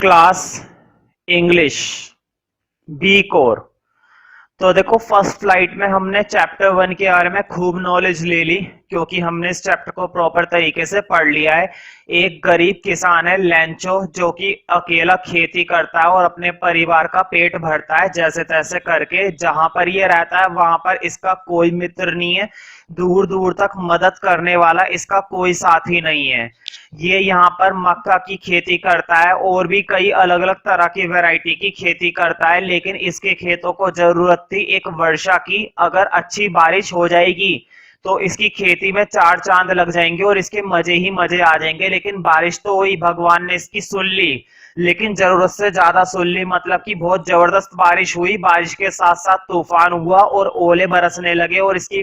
Class English B core. तो देखो first flight में हमने चैप्टर 1 के बारे में खूब नॉलेज ले ली क्योंकि हमने इस चैप्टर को प्रॉपर तरीके से पढ़ लिया है। एक गरीब किसान है लेंचो जो कि अकेला खेती करता है और अपने परिवार का पेट भरता है जैसे तैसे करके। जहां पर ये रहता है वहां पर इसका कोई मित्र नहीं है, दूर दूर तक मदद करने वाला इसका कोई साथी नहीं है। ये यहाँ पर मक्का की खेती करता है और भी कई अलग अलग तरह की वैरायटी की खेती करता है, लेकिन इसके खेतों को जरूरत थी एक वर्षा की। अगर अच्छी बारिश हो जाएगी तो इसकी खेती में चार चांद लग जाएंगे और इसके मजे ही मजे आ जाएंगे। लेकिन बारिश तो हुई, भगवान ने इसकी सुन ली, लेकिन जरूरत से ज्यादा सुन ली। मतलब कि बहुत जबरदस्त बारिश हुई, बारिश के साथ साथ तूफान हुआ और ओले बरसने लगे और इसकी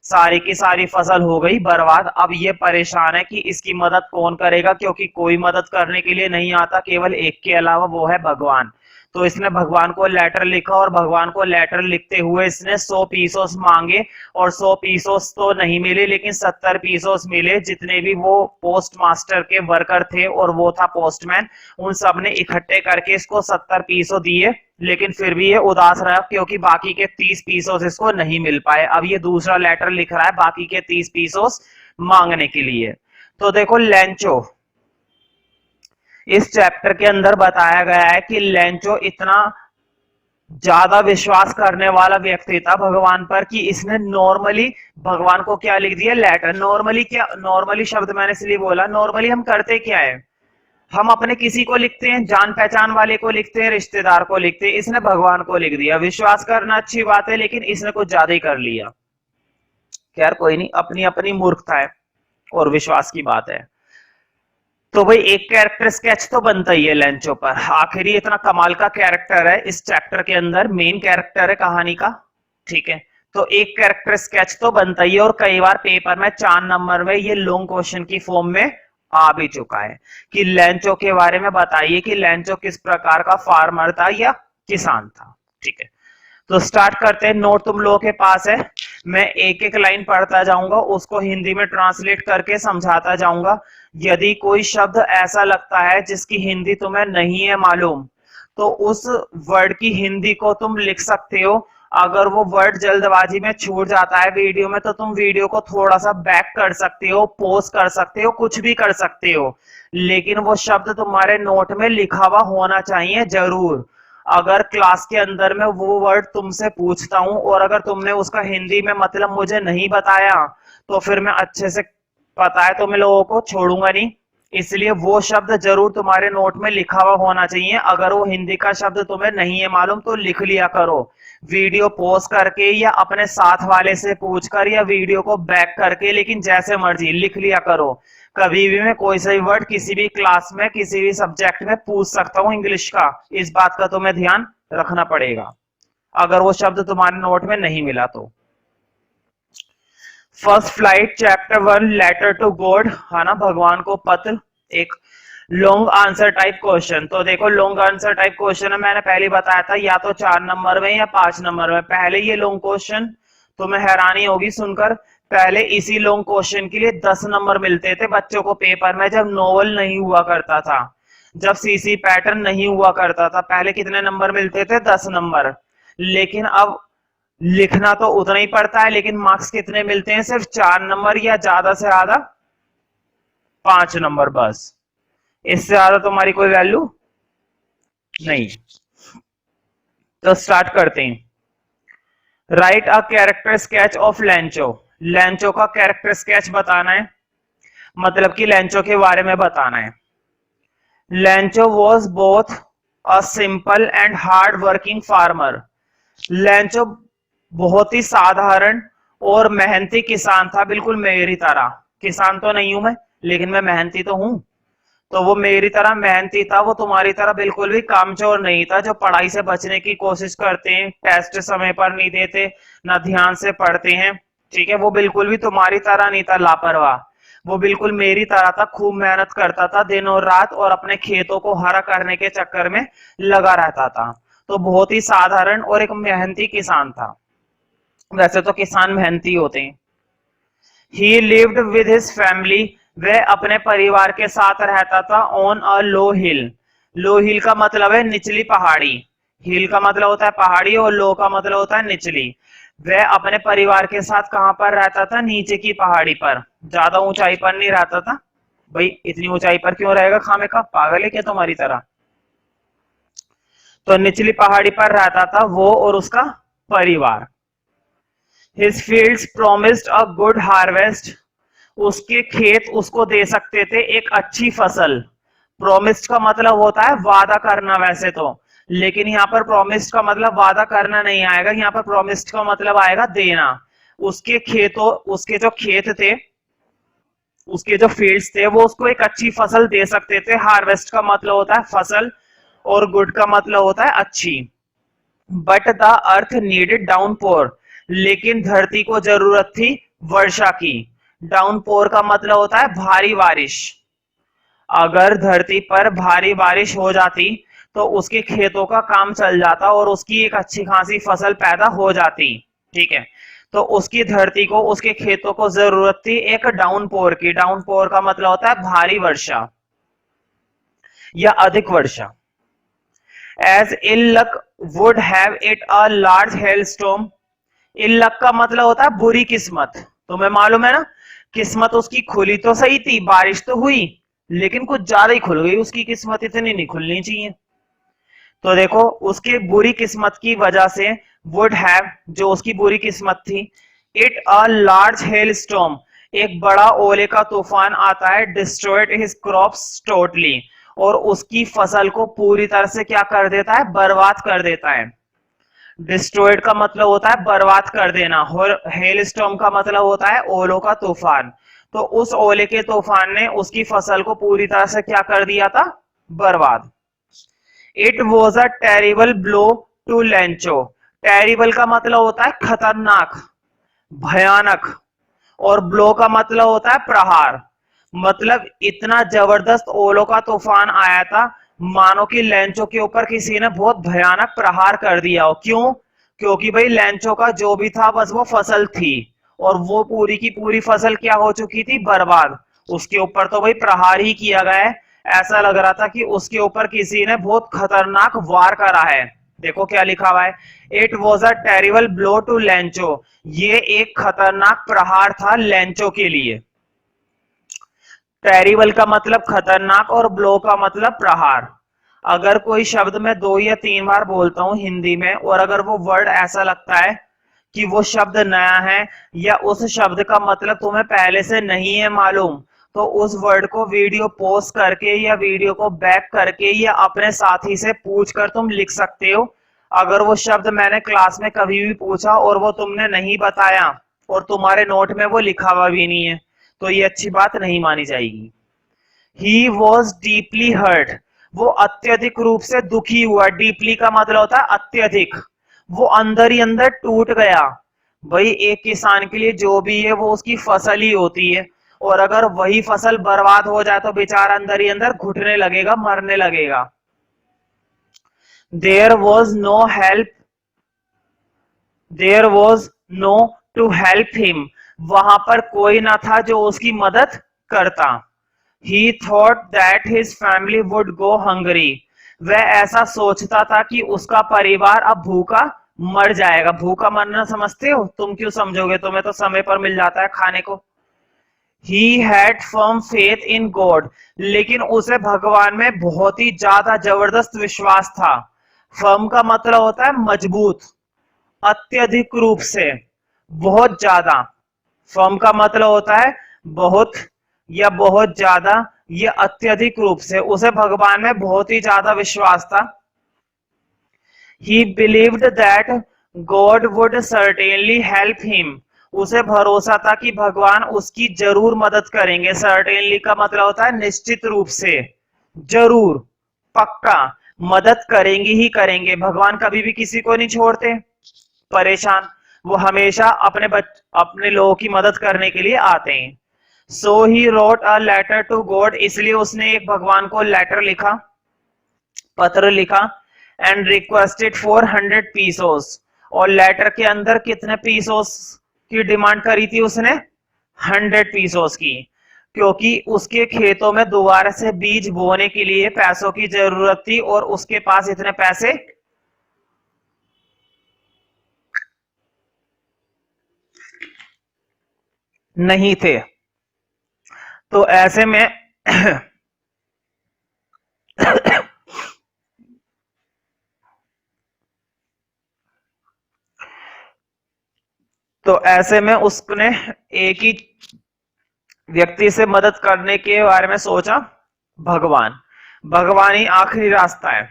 सारी की सारी फसल हो गई बर्बाद। अब ये परेशान है कि इसकी मदद कौन करेगा क्योंकि कोई मदद करने के लिए नहीं आता केवल एक के अलावा, वो है भगवान। तो इसने भगवान को लेटर लिखा और भगवान को लेटर लिखते हुए इसने 100 पीसोस मांगे और 100 पीसोस तो नहीं मिले लेकिन 70 पीसोस मिले। जितने भी वो पोस्ट मास्टर के वर्कर थे और वो था पोस्टमैन, उन सब ने इकट्ठे करके इसको 70 पीसो दिए। लेकिन फिर भी ये उदास रहा क्योंकि बाकी के 30 पीसोस इसको नहीं मिल पाए। अब ये दूसरा लेटर लिख रहा है बाकी के 30 पीसोस मांगने के लिए। तो देखो लेंचो, इस चैप्टर के अंदर बताया गया है कि लेंचो इतना ज्यादा विश्वास करने वाला व्यक्ति था भगवान पर कि इसने नॉर्मली भगवान को क्या लिख दिया, लेटर। नॉर्मली क्या, नॉर्मली शब्द मैंने इसलिए बोला, नॉर्मली हम करते क्या है, हम अपने किसी को लिखते हैं, जान पहचान वाले को लिखते हैं, रिश्तेदार को लिखते हैं। इसने भगवान को लिख दिया। विश्वास करना अच्छी बात है लेकिन इसने कुछ ज्यादा ही कर लिया। खैर कोई नहीं, अपनी अपनी मूर्खता है और विश्वास की बात है। तो भाई एक कैरेक्टर स्केच तो बनता ही है लेंचो पर। आखिर ये इतना कमाल का कैरेक्टर है इस चैप्टर के अंदर, मेन कैरेक्टर है कहानी का, ठीक है। तो एक कैरेक्टर स्केच तो बनता ही है और कई बार पेपर में 4 नंबर में ये लॉन्ग क्वेश्चन की फॉर्म में आ भी चुका है कि लेंचो के बारे में बताइए कि लेंचो किस प्रकार का फार्मर था या किसान था, ठीक है। तो स्टार्ट करते हैं। नोट तुम लोगों के पास है, मैं एक एक लाइन पढ़ता जाऊंगा, उसको हिंदी में ट्रांसलेट करके समझाता जाऊंगा। यदि कोई शब्द ऐसा लगता है जिसकी हिंदी तुम्हें नहीं है मालूम तो उस वर्ड की हिंदी को तुम लिख सकते हो। अगर वो वर्ड जल्दबाजी में छूट जाता है वीडियो में तो तुम वीडियो को थोड़ा सा बैक कर सकते हो, पॉज कर सकते हो, कुछ भी कर सकते हो, लेकिन वो शब्द तुम्हारे नोट में लिखा हुआ होना चाहिए जरूर। अगर क्लास के अंदर में वो वर्ड तुमसे पूछता हूं और अगर तुमने उसका हिंदी में मतलब मुझे नहीं बताया तो फिर मैं अच्छे से, पता है तुम लोगों को, छोड़ूंगा नहीं। इसलिए वो शब्द जरूर तुम्हारे नोट में लिखा हुआ होना चाहिए। अगर वो हिंदी का शब्द तुम्हें नहीं है मालूम तो लिख लिया करो, वीडियो पॉज करके या अपने साथ वाले से पूछकर या वीडियो को बैक करके, लेकिन जैसे मर्जी लिख लिया करो। कभी भी मैं कोई सा भी वर्ड किसी भी क्लास में किसी भी सब्जेक्ट में पूछ सकता हूँ इंग्लिश का, इस बात का तुम्हें ध्यान रखना पड़ेगा अगर वो शब्द तुम्हारे नोट में नहीं मिला तो। First flight chapter 1 letter to God, है ना, भगवान को पत्र। एक लॉन्ग आंसर टाइप क्वेश्चन। तो देखो लॉन्ग आंसर टाइप क्वेश्चन है, मैंने पहले बताया था या तो 4 नंबर में या 5 नंबर में। पहले ये लॉन्ग क्वेश्चन तुम्हें हैरानी होगी सुनकर, पहले इसी लॉन्ग क्वेश्चन के लिए 10 नंबर मिलते थे बच्चों को पेपर में जब नोवेल नहीं हुआ करता था, जब सीसी पैटर्न नहीं हुआ करता था। पहले कितने नंबर मिलते थे, 10 नंबर। लेकिन अब लिखना तो उतना ही पड़ता है लेकिन मार्क्स कितने मिलते हैं, सिर्फ 4 नंबर या ज्यादा से ज्यादा 5 नंबर बस। इससे ज्यादा तुम्हारी कोई वैल्यू नहीं। तो स्टार्ट करते हैं। Right a character sketch of Lencho. Lencho का कैरेक्टर स्केच बताना है, मतलब कि लेंचो के बारे में बताना है। Lencho was both a simple and hard working farmer. Lencho बहुत ही साधारण और मेहनती किसान था, बिल्कुल मेरी तरह। किसान तो नहीं हूं मैं लेकिन मैं मेहनती तो हूं। तो वो मेरी तरह मेहनती था, वो तुम्हारी तरह बिल्कुल भी कामचोर नहीं था जो पढ़ाई से बचने की कोशिश करते हैं, टेस्ट समय पर नहीं देते, ना ध्यान से पढ़ते हैं, ठीक है। वो बिल्कुल भी तुम्हारी तरह नहीं था लापरवाह, वो बिल्कुल मेरी तरह था, खूब मेहनत करता था दिन और रात और अपने खेतों को हरा करने के चक्कर में लगा रहता था। तो बहुत ही साधारण और एक मेहनती किसान था। वैसे तो किसान मेहनती होते हैं। ही लिव्ड विद हिज फैमिली, वह अपने परिवार के साथ रहता था ऑन अ लो हिल। लो हिल का मतलब है निचली पहाड़ी, हिल का मतलब होता है पहाड़ी और लो का मतलब होता है निचली। वह अपने परिवार के साथ कहां पर रहता था? नीचे की पहाड़ी पर, ज्यादा ऊंचाई पर नहीं रहता था। भाई इतनी ऊंचाई पर क्यों रहेगा खामे का, पागल है क्या तुम्हारी तरह? तो निचली पहाड़ी पर रहता था वो और उसका परिवार। His fields promised a good harvest, उसके खेत उसको दे सकते थे एक अच्छी फसल। प्रोमिस्ड का मतलब होता है वादा करना वैसे तो, लेकिन यहाँ पर प्रोमिस्ड का मतलब वादा करना नहीं आएगा, यहाँ पर प्रोमिस्ड का मतलब आएगा देना। उसके खेतों, उसके जो खेत थे, उसके जो फील्ड्स थे वो उसको एक अच्छी फसल दे सकते थे। हार्वेस्ट का मतलब होता है फसल और गुड का मतलब होता है अच्छी। But the earth needed downpour, लेकिन धरती को जरूरत थी वर्षा की। डाउनपोर का मतलब होता है भारी बारिश। अगर धरती पर भारी बारिश हो जाती तो उसके खेतों का काम चल जाता और उसकी एक अच्छी खासी फसल पैदा हो जाती। ठीक है, तो उसकी धरती को, उसके खेतों को जरूरत थी एक डाउनपोर की। डाउनपोर का मतलब होता है भारी वर्षा या अधिक वर्षा। As ill luck would have it a large hail storm, ill luck का मतलब होता है बुरी किस्मत। तुम्हें मालूम है ना, किस्मत उसकी खुली तो सही थी, बारिश तो हुई, लेकिन कुछ ज्यादा ही खुल गई उसकी किस्मत, इतनी नहीं खुलनी चाहिए। तो देखो उसकी बुरी किस्मत की वजह से, वुड हैव जो उसकी बुरी किस्मत थी, it a large hail storm एक बड़ा ओले का तूफान आता है, डिस्ट्रॉयड हिज क्रॉप्स टोटली और उसकी फसल को पूरी तरह से क्या कर देता है? बर्बाद कर देता है। डिस्ट्रॉयड का मतलब होता है बर्बाद कर देना और हेल स्टॉर्म का मतलब होता है ओलों का तूफान। तो उस ओले के तूफान ने उसकी फसल को पूरी तरह से क्या कर दिया था? बर्बाद। It was a terrible blow to Lencho, terrible का मतलब होता है खतरनाक, भयानक, और ब्लो का मतलब होता है प्रहार। मतलब इतना जबरदस्त ओलो का तूफान आया था, मानो कि लेंचो के ऊपर किसी ने बहुत भयानक प्रहार कर दिया हो। क्यों? क्योंकि भाई लेंचो का जो भी था बस वो फसल थी, और वो पूरी की पूरी फसल क्या हो चुकी थी? बर्बाद। उसके ऊपर तो भाई प्रहार ही किया गया है, ऐसा लग रहा था कि उसके ऊपर किसी ने बहुत खतरनाक वार करा है। देखो क्या लिखा हुआ है, it was a terrible blow to Lencho, ये एक खतरनाक प्रहार था लेंचो के लिए। टेरिबल का मतलब खतरनाक और ब्लो का मतलब प्रहार। अगर कोई शब्द मैं 2 या 3 बार बोलता हूं हिंदी में और अगर वो वर्ड ऐसा लगता है कि वो शब्द नया है या उस शब्द का मतलब तुम्हें पहले से नहीं है मालूम, तो उस वर्ड को वीडियो पोस्ट करके या वीडियो को बैक करके या अपने साथी से पूछ कर तुम लिख सकते हो। अगर वो शब्द मैंने क्लास में कभी भी पूछा और वो तुमने नहीं बताया और तुम्हारे नोट में वो लिखा हुआ भी नहीं है, तो ये अच्छी बात नहीं मानी जाएगी। ही वॉज डीपली हर्ट, वो अत्यधिक रूप से दुखी हुआ। डीपली का मतलब होता है अत्यधिक, वो अंदर ही अंदर टूट गया। भाई एक किसान के लिए जो भी है वो उसकी फसल ही होती है, और अगर वही फसल बर्बाद हो जाए तो बेचारा अंदर ही अंदर घुटने लगेगा, मरने लगेगा। There was no help, there was no to help him, वहां पर कोई ना था जो उसकी मदद करता। He thought that his family would go hungry, वह ऐसा सोचता था कि उसका परिवार अब भूखा मर जाएगा। भूखा मरना समझते हो? तुम क्यों समझोगे, तुम्हें तो समय पर मिल जाता है खाने को। He had firm faith in God, लेकिन उसे भगवान में बहुत ही ज्यादा जबरदस्त विश्वास था। फर्म का मतलब होता है मजबूत, अत्यधिक रूप से, बहुत ज्यादा। फर्म का मतलब होता है बहुत या बहुत ज्यादा, या अत्यधिक रूप से। उसे भगवान में बहुत ही ज्यादा विश्वास था। ही believed that God would certainly help him, उसे भरोसा था कि भगवान उसकी जरूर मदद करेंगे। सर्टेनली का मतलब होता है निश्चित रूप से, जरूर, पक्का, मदद करेंगे ही करेंगे। भगवान कभी भी किसी को नहीं छोड़ते परेशान, वो हमेशा अपने लोगों की मदद करने के लिए आते हैं। So he wrote a letter to God, इसलिए उसने एक भगवान को लेटर लिखा, पत्र लिखा। एंड रिक्वेस्टेड 400 पीसोस, और लेटर के अंदर कितने पीसोस की डिमांड करी थी उसने? 100 पीसोस की। क्योंकि उसके खेतों में दोबारा से बीज बोने के लिए पैसों की जरूरत थी और उसके पास इतने पैसे नहीं थे। तो ऐसे में तो ऐसे में उसने एक ही व्यक्ति से मदद करने के बारे में सोचा, भगवान। भगवान ही आखिरी रास्ता है।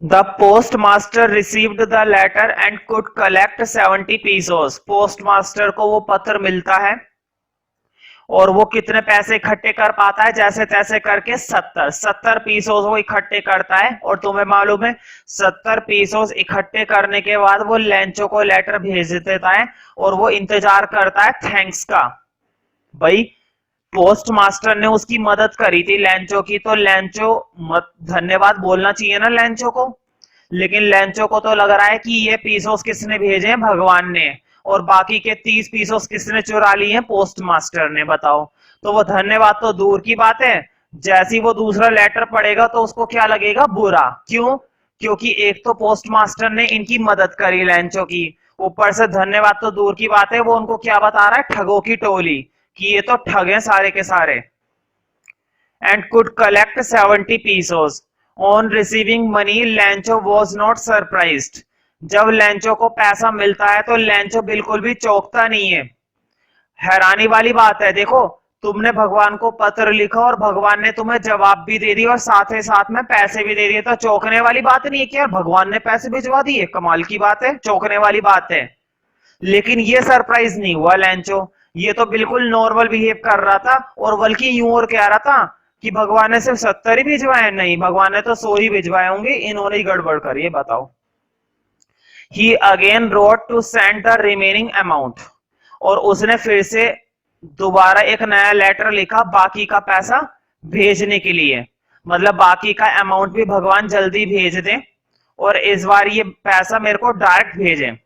The post master received the letter and could collect 70 pesos. Post master को वो पत्र मिलता है और वो कितने पैसे इकट्ठे कर पाता है, जैसे तैसे करके 70 पीसोस वो इकट्ठे करता है। और तुम्हें मालूम है 70 पीसोस इकट्ठे करने के बाद वो लेंचो को लेटर भेज देता है और वो इंतजार करता है थैंक्स का। भाई पोस्ट मास्टर ने उसकी मदद करी थी लेंचो की, तो लेंचो धन्यवाद बोलना चाहिए ना लेंचो को। लेकिन लेंचो को तो लग रहा है कि ये पीसोस किसने भेजे हैं, भगवान ने, और बाकी के 30 पीसोस किसने चुरा लिए हैं, पोस्ट मास्टर ने। बताओ। तो वो धन्यवाद तो दूर की बात है, जैसी वो दूसरा लेटर पढ़ेगा तो उसको क्या लगेगा, बुरा। क्यों? क्योंकि एक तो पोस्ट मास्टर ने इनकी मदद करी लेंचो की, ऊपर से धन्यवाद तो दूर की बात है, वो उनको क्या बता रहा है, ठगों की टोली, कि ये तो ठग हैं सारे के सारे। and could collect 70 pesos. On receiving money, Lancho was not surprised. जब लेंचो को पैसा मिलता है तो लेंचो बिल्कुल भी चौंकता नहीं है। हैरानी वाली बात है, देखो तुमने भगवान को पत्र लिखा और भगवान ने तुम्हें जवाब भी दे दिया और साथ ही साथ में पैसे भी दे दिए, तो चौंकने वाली बात नहीं है कि यार भगवान ने पैसे भिजवा दिए, कमाल की बात है, चौंकने वाली बात है। लेकिन ये सरप्राइज नहीं हुआ लेंचो, ये तो बिल्कुल नॉर्मल बिहेव कर रहा था और बल्कि यूं और कह रहा था कि भगवान ने सिर्फ 70 ही भिजवाए, नहीं भगवान ने तो 100 ही भिजवाए होंगे, इन्होंने ही गड़बड़ करी है, बताओ। He again wrote to send the remaining amount. और उसने फिर से दोबारा एक नया लेटर लिखा बाकी का पैसा भेजने के लिए, मतलब बाकी का अमाउंट भी भगवान जल्दी भेज दें और इस बार ये पैसा मेरे को डायरेक्ट भेजें।